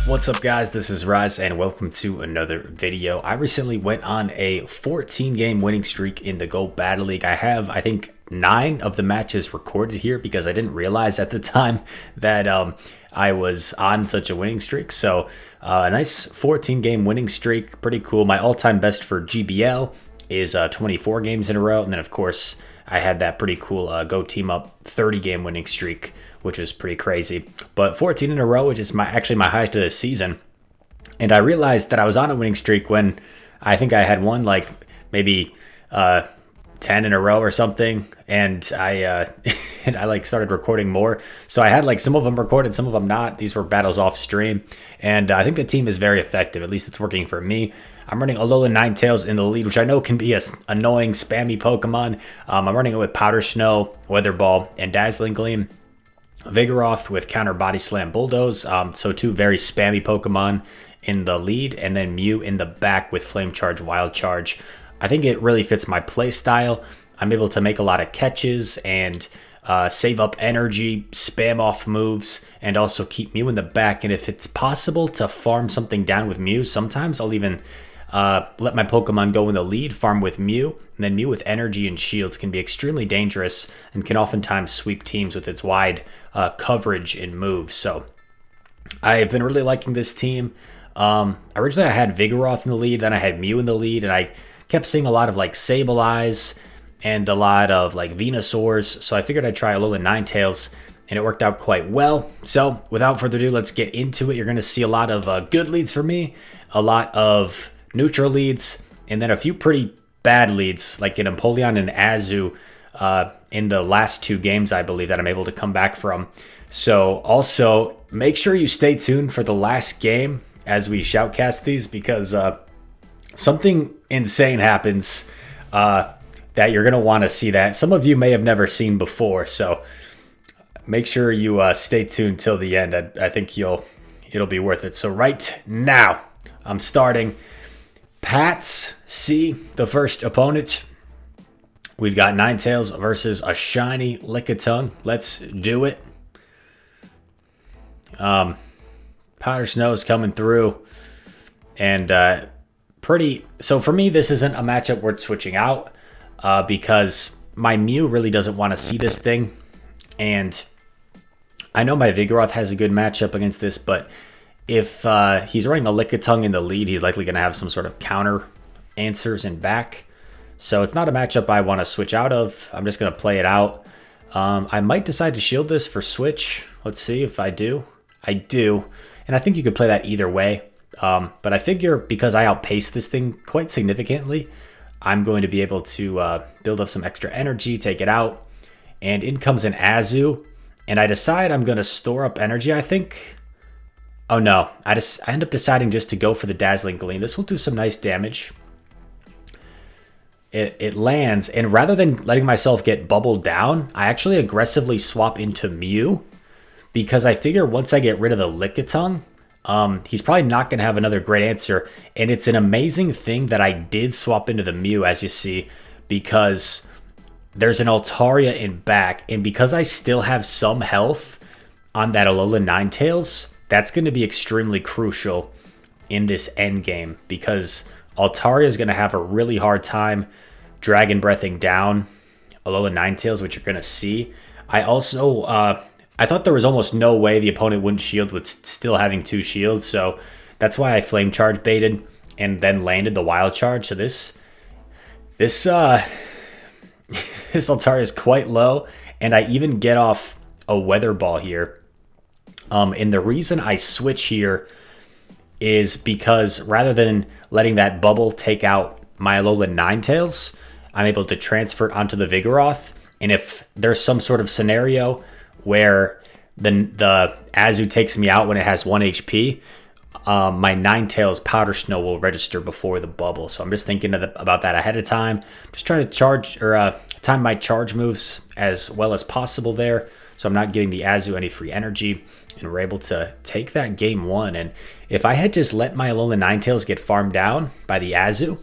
What's up guys, this is Rise and welcome to another video. I recently went on a 14 game winning streak in the Go Battle League. I have, I think, 9 of the matches recorded here because I didn't realize at the time that I was on such a winning streak. So a nice 14 game winning streak, pretty cool. My all-time best for GBL is 24 games in a row. And then of course I had that pretty cool Go Team Up 30 game winning streak, which was pretty crazy. But 14 in a row, which is actually my highest of the season. And I realized that I was on a winning streak when I think I had won like maybe 10 in a row or something. And I like started recording more. So I had like some of them recorded, some of them not. These were battles off stream. And I think the team is very effective. At least it's working for me. I'm running Alolan Ninetails in the lead, which I know can be an annoying, spammy Pokemon. I'm running it with Powder Snow, Weather Ball, and Dazzling Gleam. Vigoroth with Counter Body Slam Bulldoze. So 2 very spammy Pokemon in the lead, and then Mew in the back with Flame Charge, Wild Charge. I think it really fits my play style. I'm able to make a lot of catches and save up energy, spam off moves, and also keep Mew in the back. And if it's possible to farm something down with Mew, sometimes I'll even let my Pokemon go in the lead, farm with Mew, and then Mew with energy and shields can be extremely dangerous and can oftentimes sweep teams with its wide coverage and moves. So I've been really liking this team. Originally I had Vigoroth in the lead, then I had Mew in the lead, and I kept seeing a lot of like Sableyes and a lot of like Venusaurs. So I figured I'd try Alolan Ninetails, and it worked out quite well. So without further ado, let's get into it. You're going to see a lot of good leads for me, a lot of neutral leads, and then a few pretty bad leads like an Empoleon and Azu in the last 2 games, I believe, that I'm able to come back from. So also make sure you stay tuned for the last game as we shoutcast these, because something insane happens that you're going to want to see that some of you may have never seen before. So make sure you stay tuned till the end. I think it'll be worth it. So right now I'm starting Pats C, the first opponent. We've got Ninetales versus a shiny Lickitung. Let's do it. Powder Snow is coming through. And so for me, this isn't a matchup worth switching out because my Mew really doesn't want to see this thing. And I know my Vigoroth has a good matchup against this, but if he's running a Lickitung in the lead, he's likely going to have some sort of counter answers in back. So it's not a matchup I want to switch out of. I'm just going to play it out. I might decide to shield this for switch. Let's see if I do. I do. And I think you could play that either way. But I figure because I outpace this thing quite significantly, I'm going to be able to build up some extra energy, take it out. And in comes an Azu. And I decide I'm going to store up energy, I think. Oh no, I end up deciding just to go for the Dazzling Gleam. This will do some nice damage. It lands, and rather than letting myself get bubbled down, I actually aggressively swap into Mew, because I figure once I get rid of the Lickitung, he's probably not going to have another great answer. And it's an amazing thing that I did swap into the Mew, as you see, because there's an Altaria in back, and because I still have some health on that Alolan Ninetales, that's going to be extremely crucial in this end game, because Altaria is going to have a really hard time Dragon Breathing down Alolan Ninetales, which you're going to see. I also, I thought there was almost no way the opponent wouldn't shield with still having 2 shields, so that's why I Flame Charge baited and then landed the Wild Charge. So this Altaria is quite low, and I even get off a Weather Ball here. And the reason I switch here is because rather than letting that bubble take out my Alolan Ninetales, I'm able to transfer it onto the Vigoroth. And if there's some sort of scenario where the Azu takes me out when it has 1 HP, my Ninetales Powder Snow will register before the bubble. So I'm just thinking about that ahead of time. Just trying to charge or time my charge moves as well as possible there, so I'm not giving the Azu any free energy. And we're able to take that game 1. And if I had just let my Alolan Ninetales get farmed down by the Azu,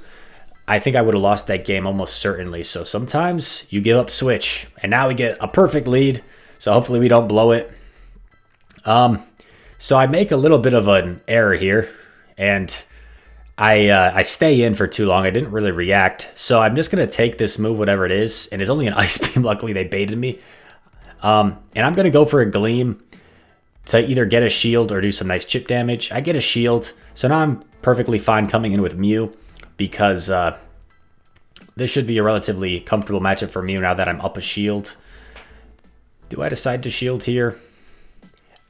I think I would have lost that game almost certainly. So sometimes you give up switch. And now we get a perfect lead. So hopefully we don't blow it. So I make a little bit of an error here, and I stay in for too long. I didn't really react, so I'm just gonna take this move, whatever it is, and it's only an Ice Beam. Luckily, they baited me, and I'm gonna go for a Gleam to either get a shield or do some nice chip damage. I get a shield, so now I'm perfectly fine coming in with Mew because this should be a relatively comfortable matchup for Mew now that I'm up a shield. Do I decide to shield here?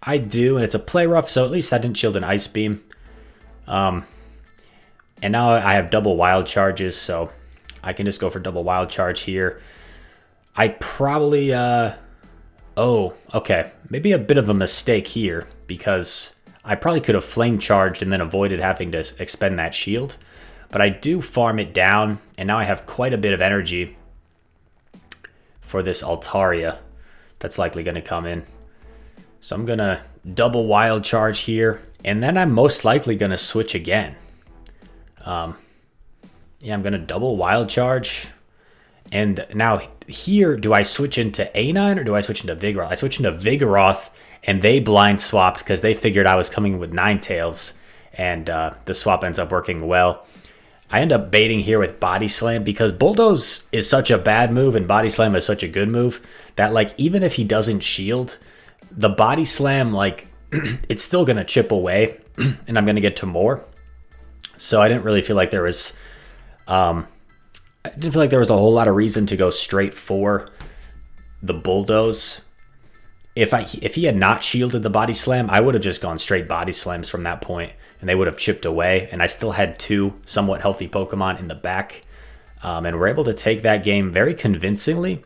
I do, and it's a play rough, so at least I didn't shield an Ice Beam. And now I have double wild charges, so I can just go for double wild charge here. I probably, oh, okay. Maybe a bit of a mistake here, because I probably could have flame charged and then avoided having to expend that shield. But I do farm it down, and now I have quite a bit of energy for this Altaria that's likely going to come in. So I'm going to double wild charge here, and then I'm most likely going to switch again. Yeah, I'm going to double wild charge. And now here, do I switch into A9 or do I switch into Vigoroth? I switch into Vigoroth, and they blind swapped because they figured I was coming with Ninetails, and the swap ends up working well. I end up baiting here with Body Slam because Bulldoze is such a bad move and Body Slam is such a good move that, like, even if he doesn't shield, the Body Slam, like, it's still going to chip away and I'm going to get to more. So I didn't really feel like there was, a whole lot of reason to go straight for the Bulldoze. If he had not shielded the Body Slam, I would have just gone straight Body Slams from that point, and they would have chipped away. And I still had two somewhat healthy Pokemon in the back, and we're able to take that game very convincingly.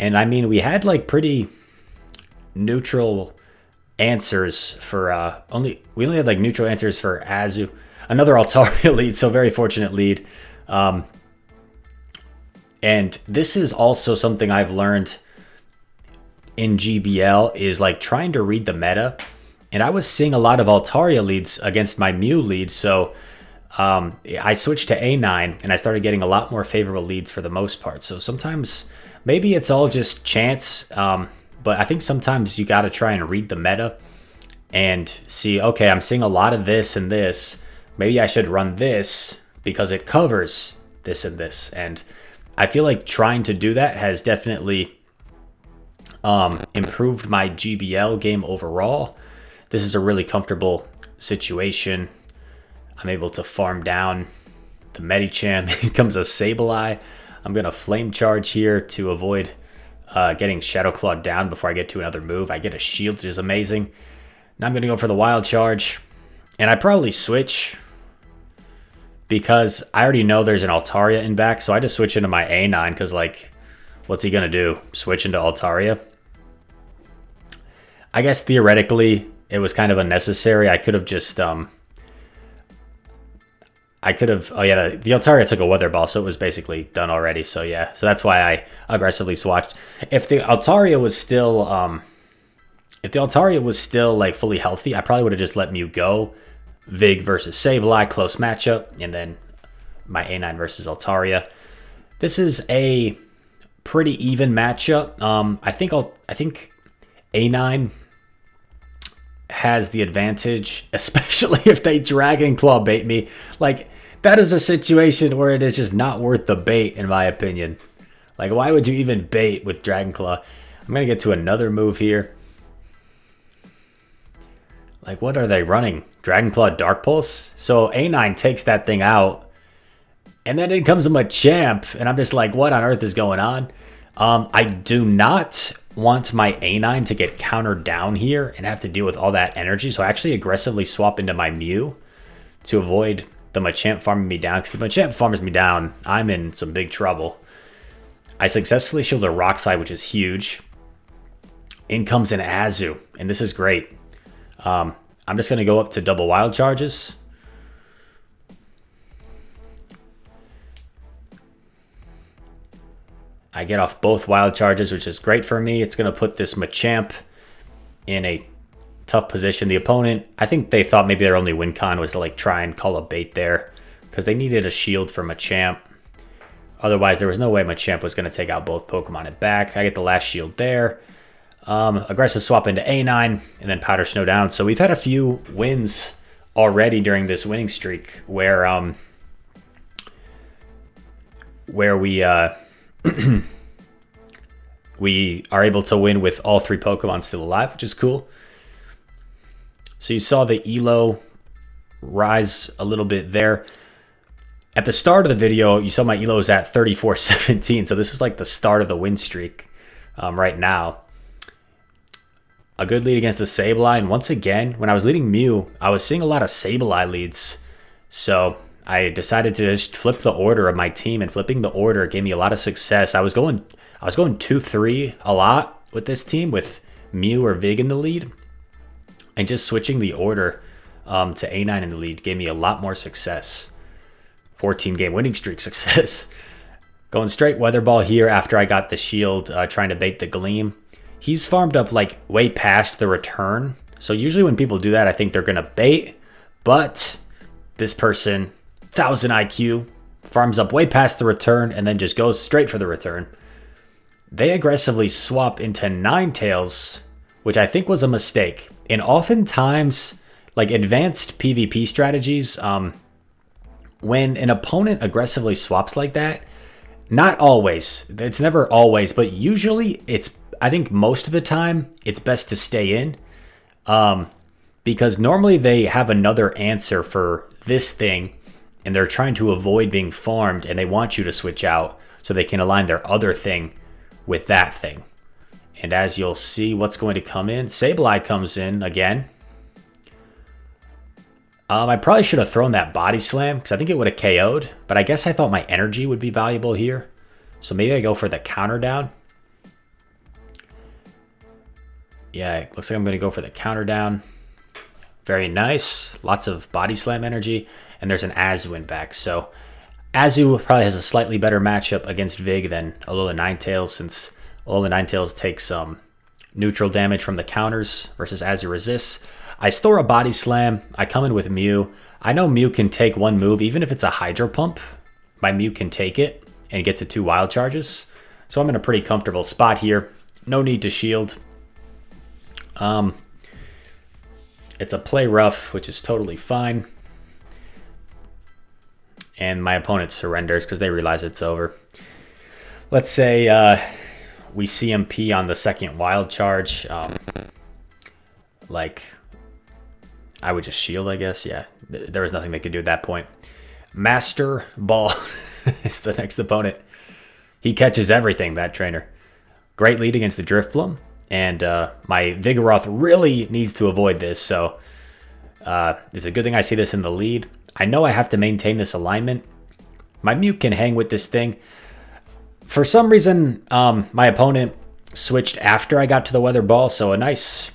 And I mean, we had like pretty neutral answers for we only had like neutral answers for Azu, another Altaria lead, so very fortunate lead. And this is also something I've learned in GBL, is like trying to read the meta. And I was seeing a lot of Altaria leads against my Mew lead, so I switched to A9 and I started getting a lot more favorable leads for the most part. So sometimes maybe it's all just chance, but I think sometimes you got to try and read the meta and see, okay, I'm seeing a lot of this and this. Maybe I should run this because it covers this and this. And I feel like trying to do that has definitely improved my GBL game overall. This is a really comfortable situation. I'm able to farm down the Medicham. Here comes a Sableye. I'm going to Flame Charge here to avoid getting Shadow Claw down before I get to another move. I get a shield, which is amazing. Now I'm going to go for the Wild Charge. And I probably switch because I already know there's an Altaria in back. So I just switch into my A9 because, like, what's he going to do? Switch into Altaria? I guess theoretically it was kind of unnecessary. I could have just, oh yeah, the Altaria took a Weather Ball, so it was basically done already. So yeah, so that's why I aggressively swatched. If the Altaria was still, like fully healthy, I probably would have just let Mew go. Vig versus Sableye, close matchup, and then my A9 versus Altaria. This is a pretty even matchup. I think A9 has the advantage, especially if they Dragon Claw bait me. Like, that is a situation where it is just not worth the bait, in my opinion. Like, why would you even bait with Dragon Claw? I'm going to get to another move here. Like, what are they running? Dragon Claw Dark Pulse? So A9 takes that thing out, and then it comes to Machamp, and I'm just like, what on earth is going on? I do not want my A9 to get countered down here and have to deal with all that energy, so I actually aggressively swap into my Mew to avoid the Machamp farming me down, because if the Machamp farms me down, I'm in some big trouble. I successfully shield a Rock Slide, which is huge. In comes an Azu, and this is great. I'm just going to go up to double wild charges. I get off both wild charges, which is great for me. It's going to put this Machamp in a tough position. The opponent, I think they thought maybe their only win con was to like try and call a bait there because they needed a shield for Machamp. Otherwise, there was no way Machamp was going to take out both Pokemon at back. I get the last shield there. Aggressive swap into A9 and then Powder Snow down. So we've had a few wins already during this winning streak where we we are able to win with all 3 Pokemon still alive, which is cool. So you saw the Elo rise a little bit there. At the start of the video, you saw my Elo was at 34-17. So this is like the start of the win streak right now. A good lead against the Sableye. And once again, when I was leading Mew, I was seeing a lot of Sableye leads. So I decided to just flip the order of my team, and flipping the order gave me a lot of success. I was going 2-3 a lot with this team with Mew or Vig in the lead. And just switching the order to A9 in the lead gave me a lot more success. 14-game winning streak success. Going straight Weather Ball here after I got the shield, trying to bait the Gleam. He's farmed up like way past the return. So usually when people do that, I think they're going to bait. But this person, 1000 IQ, farms up way past the return and then just goes straight for the return. They aggressively swap into Ninetails, which I think was a mistake. And oftentimes, like advanced PvP strategies, when an opponent aggressively swaps like that, not always, it's never always, but usually I think most of the time, it's best to stay in. Because normally they have another answer for this thing, and they're trying to avoid being farmed, and they want you to switch out so they can align their other thing with that thing. And as you'll see, what's going to come in? Sableye comes in again. I probably should have thrown that Body Slam because I think it would have KO'd, but I guess I thought my energy would be valuable here. So maybe I go for the counter down. Yeah, it looks like I'm going to go for the counter down. Very nice. Lots of Body Slam energy. And there's an Azu in back. So Azu probably has a slightly better matchup against Vig than Alolan Ninetails, since Alolan Ninetails takes neutral damage from the counters versus Azu resists. I store a Body Slam. I come in with Mew. I know Mew can take one move. Even if it's a Hydro Pump, my Mew can take it and get to 2 wild charges. So I'm in a pretty comfortable spot here. No need to shield. It's a play rough, which is totally fine. And my opponent surrenders because they realize it's over. Let's say we CMP on the second wild charge. Like, I would just shield, I guess. Yeah, there was nothing they could do at that point. Master Ball is the next opponent. He catches everything, that trainer. Great lead against the Drifbloom. And my Vigoroth really needs to avoid this. So it's a good thing I see this in the lead. I know I have to maintain this alignment. My Mew can hang with this thing. For some reason, my opponent switched after I got to the Weather Ball. So a nice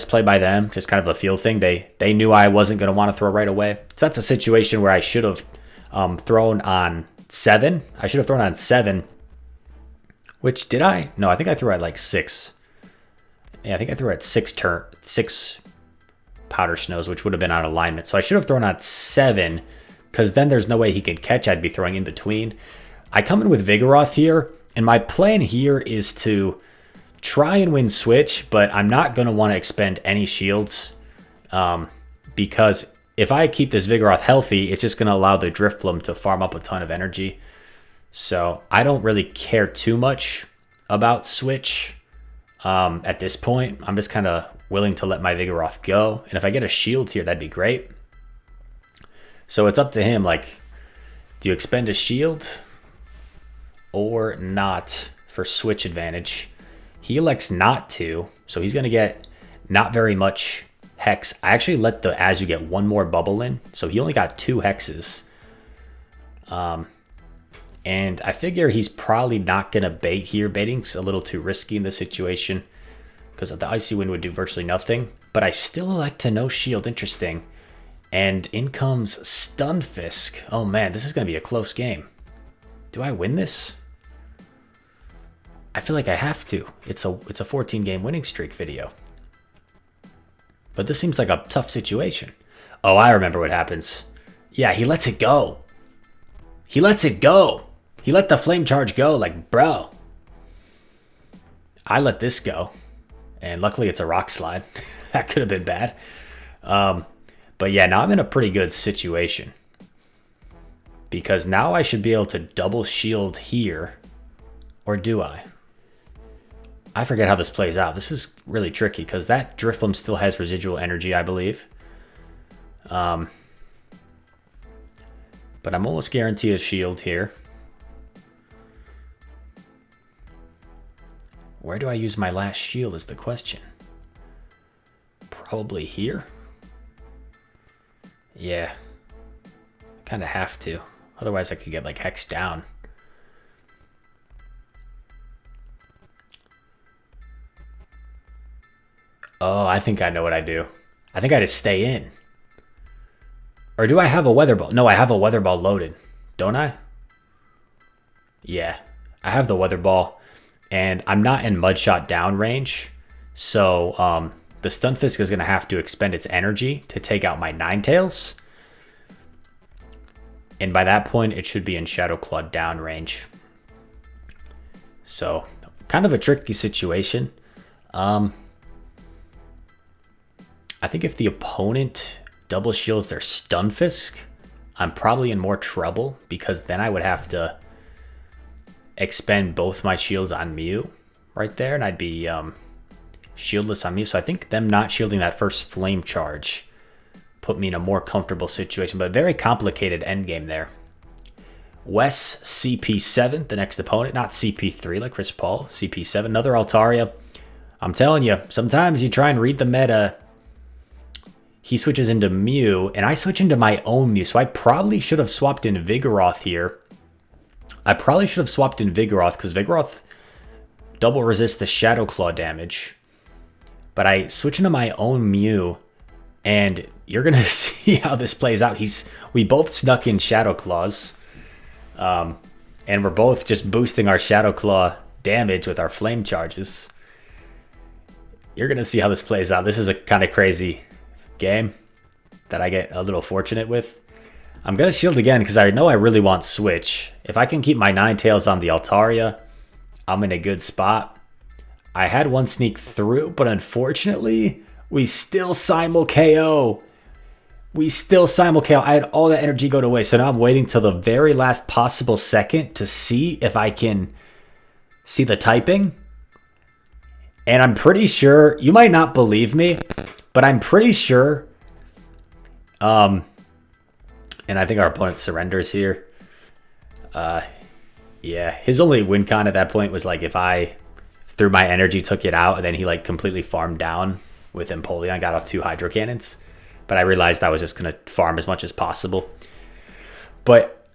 play by them. Just kind of a feel thing. They knew I wasn't going to want to throw right away. So that's a situation where I should have thrown on 7. I should have thrown on 7. Which, did I? No, I think I threw at like 6. Yeah, I think I threw at 6 Powder Snows, which would have been on alignment. So I should have thrown at 7, because then there's no way he could catch. I'd be throwing in between. I come in with Vigoroth here, and my plan here is to try and win switch, but I'm not going to want to expend any shields, because if I keep this Vigoroth healthy, it's just going to allow the Drifbloom to farm up a ton of energy. So I don't really care too much about switch. At this point, I'm just kind of willing to let my Vigoroth go. And if I get a shield here, that'd be great. So it's up to him. Like, do you expend a shield or not for switch advantage? He elects not to. So he's going to get not very much Hex. I actually let the Azu get 1 more bubble in. So he only got 2 Hexes. And I figure he's probably not going to bait here. Baiting's a little too risky in this situation because the Icy Wind would do virtually nothing. But I still elect to no shield. Interesting. And in comes Stunfisk. Oh man, this is going to be a close game. Do I win this? I feel like I have to. It's a 14-game winning streak video. But this seems like a tough situation. Oh, I remember what happens. Yeah, he lets it go. He lets it go. He let the flame charge go, like, bro. I let this go. And luckily it's a rock slide. That could have been bad. But yeah, now I'm in a pretty good situation. Because now I should be able to double shield here. Or do I? I forget how this plays out. This is really tricky because that Drifloon still has residual energy, I believe. But I'm almost guaranteed a shield here. Where do I use my last shield is the question. Probably here? Yeah. Kind of have to. Otherwise I could get like hexed down. Oh, I think I know what I do. I think I just stay in. Or do I have a weather ball? No, I have a weather ball loaded. Don't I? Yeah. I have the weather ball. And I'm not in Mudshot down range. So the Stunfisk is going to have to expend its energy to take out my Ninetails. And by that point, it should be in Shadow Claw down range. So kind of a tricky situation. I think if the opponent double shields their Stunfisk, I'm probably in more trouble because then I would have to expend both my shields on Mew right there, and I'd be shieldless on Mew. So I think them not shielding that first flame charge put me in a more comfortable situation, but very complicated endgame there. Wes CP7, the next opponent, not CP3 like Chris Paul, CP7, another Altaria. I'm telling you, sometimes you try and read the meta. He switches into Mew, and I switch into my own Mew, so I probably should have swapped in Vigoroth here. I probably should have swapped in Vigoroth, because Vigoroth double resists the Shadow Claw damage. But I switch into my own Mew, and you're going to see how this plays out. We both snuck in Shadow Claws, and we're both just boosting our Shadow Claw damage with our flame charges. You're going to see how this plays out. This is a kind of crazy game that I get a little fortunate with. I'm going to shield again because I know I really want switch. If I can keep my Ninetails on the Altaria, I'm in a good spot. I had one sneak through, but unfortunately, we still simul KO. I had all that energy go to waste. So now I'm waiting till the very last possible second to see if I can see the typing. And I'm pretty sure, you might not believe me, but I'm pretty sure, and I think our opponent surrenders here. Yeah, his only win con at that point was like if I threw my energy, took it out, and then he like completely farmed down with Empoleon, got off 2 Hydro Cannons. But I realized I was just going to farm as much as possible. But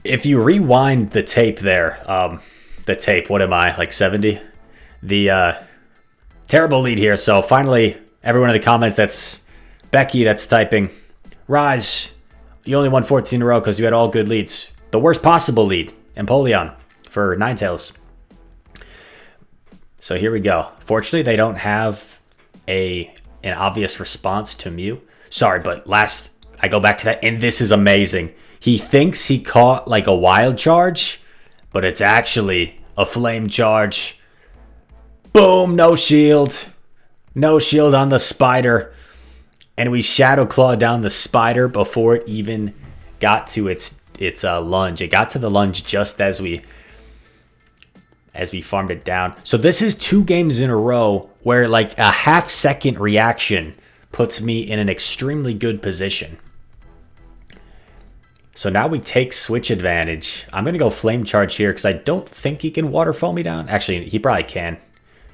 if you rewind the tape there, what am I, like 70? The terrible lead here. So finally, everyone in the comments, that's Becky that's typing, Rise, you only won 14 in a row because you had all good leads. The worst possible lead, Empoleon for Ninetales. So here we go. Fortunately, they don't have an obvious response to Mew. Sorry, but I go back to that, and this is amazing. He thinks he caught like a wild charge, but it's actually a flame charge. Boom, no shield. No shield on the spider. And we Shadow Claw down the spider before it even got to its lunge. It got to the lunge just as we farmed it down. So this is 2 games in a row where like a half-second reaction puts me in an extremely good position. So now we take switch advantage. I'm going to go flame charge here because I don't think he can waterfall me down. Actually, he probably can.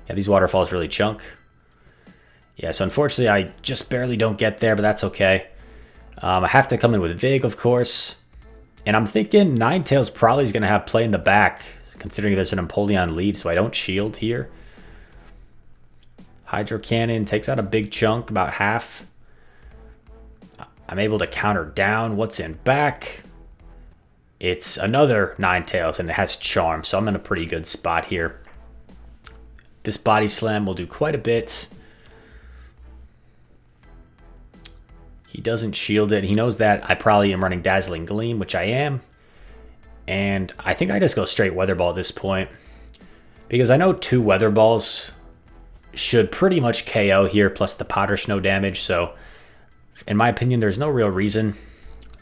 Yeah, these waterfalls really chunk. Yeah, so unfortunately, I just barely don't get there, but that's okay. I have to come in with Vig, of course. And I'm thinking Ninetales probably is going to have play in the back, considering there's an Empoleon lead, so I don't shield here. Hydro Cannon takes out a big chunk, about half. I'm able to counter down. What's in back? It's another Ninetales, and it has Charm, so I'm in a pretty good spot here. This Body Slam will do quite a bit. He doesn't shield it. He knows that I probably am running Dazzling Gleam, which I am. And I think I just go straight Weather Ball at this point. Because I know 2 Weather Balls should pretty much KO here, plus the powder snow damage. So in my opinion, there's no real reason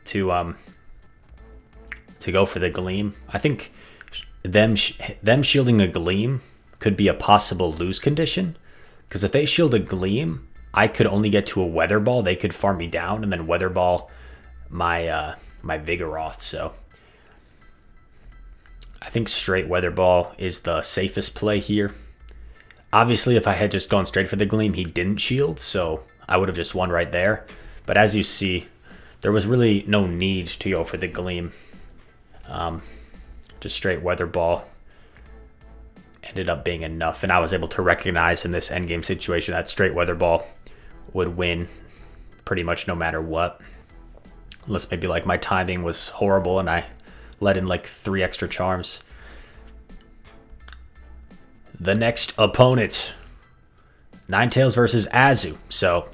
to go for the Gleam. I think them shielding a Gleam could be a possible lose condition, because if they shield a Gleam, I could only get to a Weather Ball. They could farm me down and then Weather Ball my my Vigoroth. So I think straight Weather Ball is the safest play here. Obviously, if I had just gone straight for the Gleam, he didn't shield, so I would have just won right there. But as you see, there was really no need to go for the Gleam. Just straight Weather Ball ended up being enough, and I was able to recognize in this endgame situation that straight Weather Ball would win pretty much no matter what. Unless maybe like my timing was horrible and I let in like 3 extra charms. The next opponent, Ninetails versus Azu. So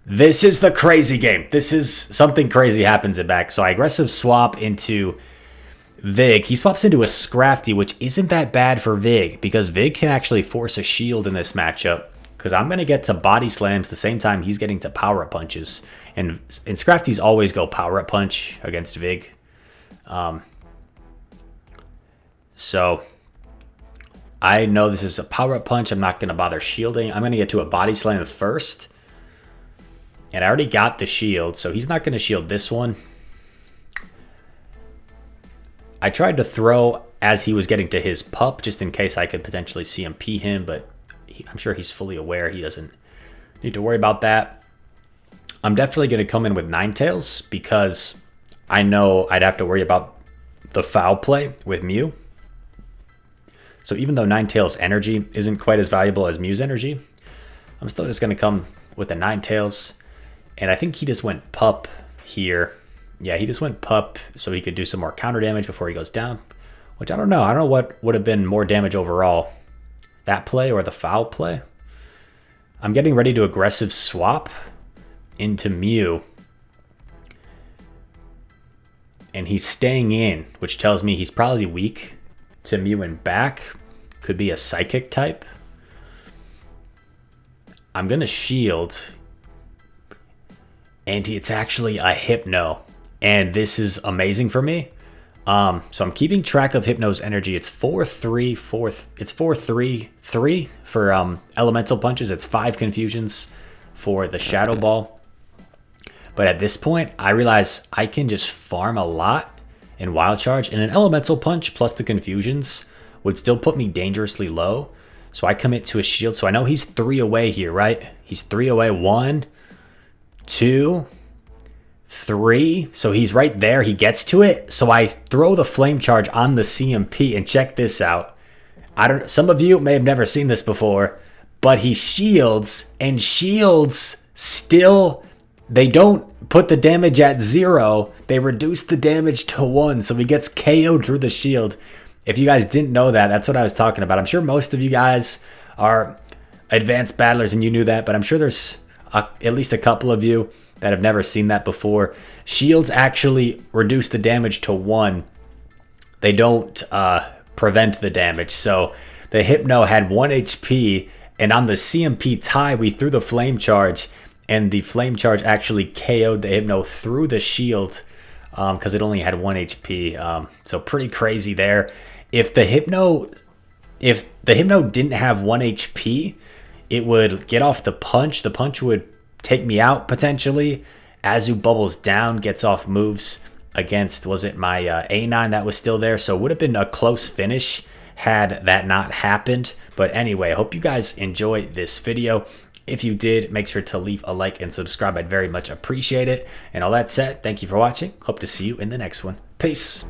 this is the crazy game. This is something crazy happens at back. So I aggressive swap into Vig. He swaps into a Scrafty, which isn't that bad for Vig, because Vig can actually force a shield in this matchup, because I'm going to get to body slams the same time he's getting to power up punches. And Scrafties always go power up punch against Vig. So I know this is a power up punch. I'm not going to bother shielding. I'm going to get to a body slam first. And I already got the shield, so he's not going to shield this one. I tried to throw as he was getting to his pup, just in case I could potentially CMP him, but I'm sure he's fully aware he doesn't need to worry about that. I'm definitely going to come in with Ninetails, because I know I'd have to worry about the foul play with Mew. So even though Ninetails energy isn't quite as valuable as Mew's energy, I'm still just going to come with the Ninetails. And I think he just went pup here. Yeah, he just went pup so he could do some more counter damage before he goes down, which I don't know. I don't know what would have been more damage overall, that play or the foul play. I'm getting ready to aggressive swap into Mew. And he's staying in, which tells me he's probably weak to Mew and back. Could be a Psychic type. I'm going to shield. And it's actually a Hypno. And this is amazing for me. So I'm keeping track of Hypno's energy. It's 4-3-4. It's 4-3-3 for elemental punches. It's 5 confusions for the Shadow Ball. But at this point, I realize I can just farm a lot in Wild Charge, and an elemental punch plus the confusions would still put me dangerously low. So I commit to a shield. So I know he's 3 away here, right? He's 3 away. 1, 2, 3. So he's right there. He gets to it. So I throw the flame charge on the CMP, and check this out. Some of you may have never seen this before, but he shields, and shields still, they don't put the damage at 0. They reduce the damage to 1. So he gets KO'd through the shield. If you guys didn't know that, that's what I was talking about. I'm sure most of you guys are advanced battlers and you knew that, but I'm sure there's at least a couple of you that have never seen that before. Shields actually reduce the damage to 1. They don't prevent the damage. So the Hypno had 1 HP, and on the CMP tie, we threw the Flame Charge, and the Flame Charge actually KO'd the Hypno through the shield because it only had 1 HP. So pretty crazy there. If the Hypno didn't have 1 HP, it would get off the punch. The punch would take me out potentially. Azu bubbles down, gets off moves against, was it my A9 that was still there? So it would have been a close finish had that not happened. But anyway, I hope you guys enjoyed this video. If you did, make sure to leave a like and subscribe. I'd very much appreciate it. And all that said, thank you for watching. Hope to see you in the next one. Peace.